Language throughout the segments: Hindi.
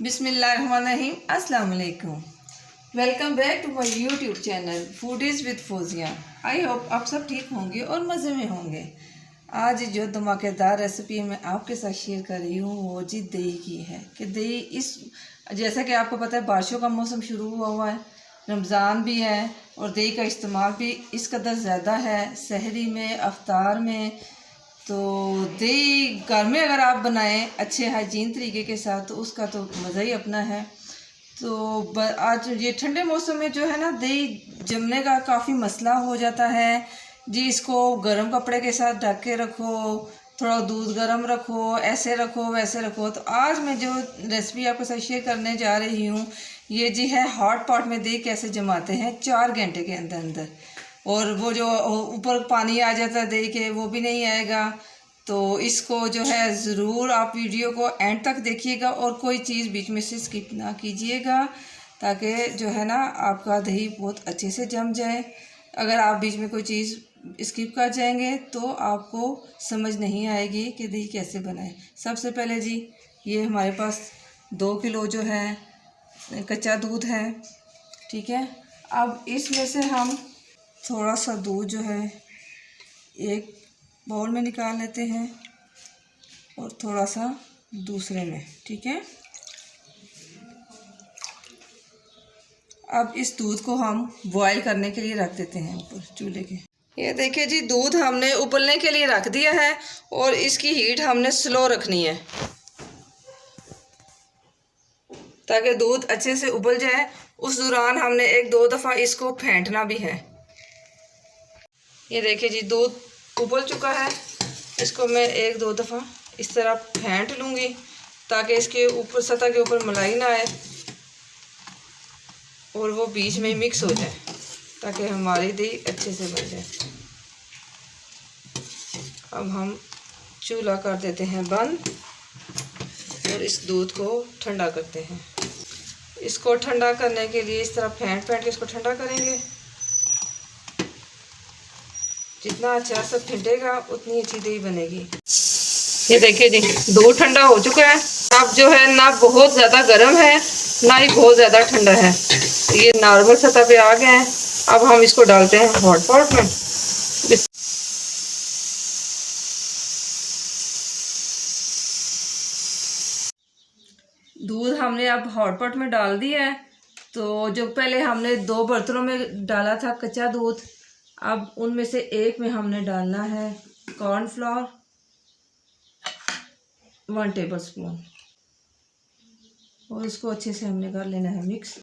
बिस्मिल्लाहिर्रहमानिर्रहीम, अस्सलाम वालेकुम। Welcome back to my YouTube channel foodies with Fauzia. I hope आप सब ठीक होंगे और मज़े में होंगे। आज जो धमाकेदार रेसिपी मैं आपके साथ शेयर कर रही हूँ वो जी दही की है। कि दही इस जैसा कि आपको पता है बारिशों का मौसम शुरू हुआ है, रमज़ान भी है और दही का इस्तेमाल भी इस कदर ज़्यादा है सहरी में, अफ्तार में। तो दही घर में अगर आप बनाएं अच्छे हाइजीन तरीके के साथ तो उसका तो मज़ा ही अपना है। तो आज ये ठंडे मौसम में जो है ना दही जमने का काफ़ी मसला हो जाता है जी। इसको गर्म कपड़े के साथ ढक के रखो, थोड़ा दूध गर्म रखो, ऐसे रखो वैसे रखो। तो आज मैं जो रेसिपी आपके साथ शेयर करने जा रही हूँ ये जी है हॉट पॉट में दही कैसे जमाते हैं 4 घंटे के अंदर अंदर। और वो जो ऊपर पानी आ जाता है दही के वो भी नहीं आएगा। तो इसको जो है ज़रूर आप वीडियो को एंड तक देखिएगा और कोई चीज़ बीच में से स्किप ना कीजिएगा ताकि जो है ना आपका दही बहुत अच्छे से जम जाए। अगर आप बीच में कोई चीज़ स्किप कर जाएंगे तो आपको समझ नहीं आएगी कि दही कैसे बनाए। सबसे पहले जी ये हमारे पास 2 किलो जो है कच्चा दूध है, ठीक है। अब इसमें से हम थोड़ा सा दूध जो है एक बाउल में निकाल लेते हैं और थोड़ा सा दूसरे में, ठीक है। अब इस दूध को हम बॉईल करने के लिए रख देते हैं ऊपर चूल्हे के। ये देखिए जी दूध हमने उबलने के लिए रख दिया है और इसकी हीट हमने स्लो रखनी है ताकि दूध अच्छे से उबल जाए। उस दौरान हमने 1-2 दफ़ा इसको फेंटना भी है। ये देखिए जी दूध उबल चुका है, इसको मैं 1-2 दफ़ा इस तरह फेंट लूँगी ताकि इसके ऊपर सतह के ऊपर मलाई ना आए और वो बीच में मिक्स हो जाए ताकि हमारी दही अच्छे से बन जाए। अब हम चूल्हा कर देते हैं बंद और इस दूध को ठंडा करते हैं। इसको ठंडा करने के लिए इस तरह फेंट के इसको ठंडा करेंगे। जितना अच्छा सब ठंडेगा उतनी अच्छी दही बनेगी। ये देखिए जी दूध ठंडा हो चुका है। अब जो है ना बहुत ज़्यादा गर्म है ना ही बहुत ज़्यादा ठंडा है, ये नॉर्मल सतह पे आ गए हैं। अब हम इसको डालते हैं हॉट पॉट में। दूध हमने अब हॉट पॉट में डाल दिया है। तो जो पहले हमने 2 बर्तनों में डाला था कच्चा दूध, अब उनमें से एक में हमने डालना है कॉर्नफ्लोर 1 टेबलस्पून और इसको अच्छे से हमने कर लेना है मिक्स।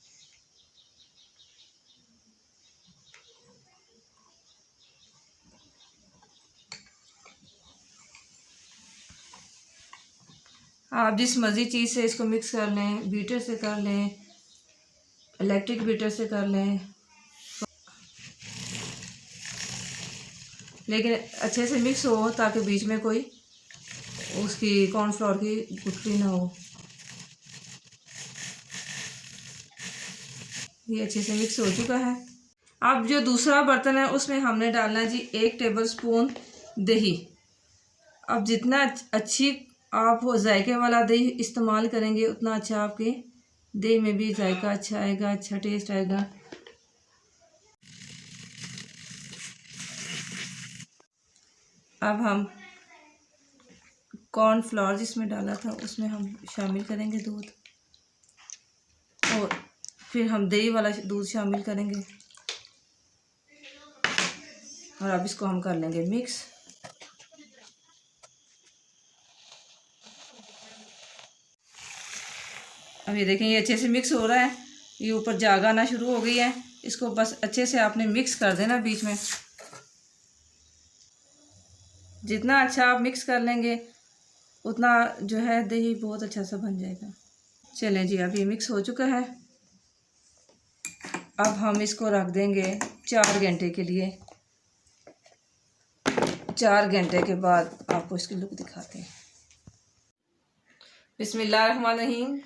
आप जिस मर्जी चीज़ से इसको मिक्स कर लें, बीटर से कर लें, इलेक्ट्रिक बीटर से कर लें, लेकिन अच्छे से मिक्स हो ताकि बीच में कोई उसकी कॉर्नफ्लोर की गुठली ना हो। ये अच्छे से मिक्स हो चुका है। अब जो दूसरा बर्तन है उसमें हमने डालना है जी 1 टेबलस्पून दही। अब जितना अच्छी आप जायके वाला दही इस्तेमाल करेंगे उतना अच्छा आपके दही में भी जायका अच्छा आएगा, अच्छा टेस्ट आएगा। अब हम कॉर्नफ्लोर जिसमें डाला था उसमें हम शामिल करेंगे दूध और फिर हम दही वाला दूध शामिल करेंगे और अब इसको हम कर लेंगे मिक्स। अब ये देखें ये अच्छे से मिक्स हो रहा है, ये ऊपर जाग आना शुरू हो गई है। इसको बस अच्छे से आपने मिक्स कर देना बीच में। जितना अच्छा आप मिक्स कर लेंगे उतना जो है दही बहुत अच्छा सा बन जाएगा। चलें जी अब ये मिक्स हो चुका है। अब हम इसको रख देंगे 4 घंटे के लिए। 4 घंटे के बाद आपको इसकी लुक दिखाते हैं। बिस्मिल्लाहिर्रहमानिर्रहीम।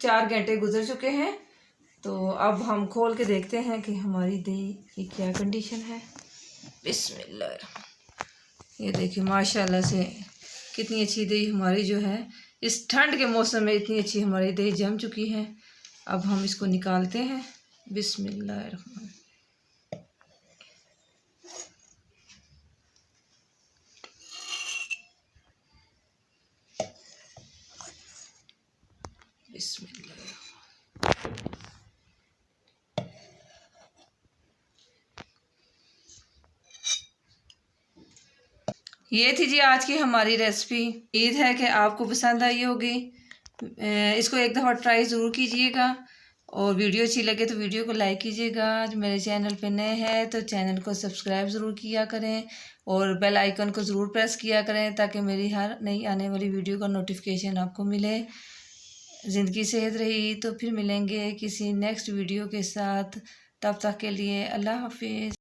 4 घंटे गुजर चुके हैं। तो अब हम खोल के देखते हैं कि हमारी दही की क्या कंडीशन है। बिस्मिल्लाह। ये देखिए माशाल्लाह से कितनी अच्छी दही हमारी जो है इस ठंड के मौसम में इतनी अच्छी हमारी दही जम चुकी है। अब हम इसको निकालते हैं। बिस्मिल्लाहिर्रहमान। बिस्मिल्लाह। ये थी जी आज की हमारी रेसिपी। उम्मीद है कि आपको पसंद आई होगी। इसको एक दफ़ा ट्राई ज़रूर कीजिएगा और वीडियो अच्छी लगे तो वीडियो को लाइक कीजिएगा। जो मेरे चैनल पे नए हैं तो चैनल को सब्सक्राइब ज़रूर किया करें और बेल आइकन को ज़रूर प्रेस किया करें ताकि मेरी हर नई आने वाली वीडियो का नोटिफिकेशन आपको मिले। ज़िंदगी सेहत रही तो फिर मिलेंगे किसी नेक्स्ट वीडियो के साथ। तब तक के लिए अल्लाह हाफिज़।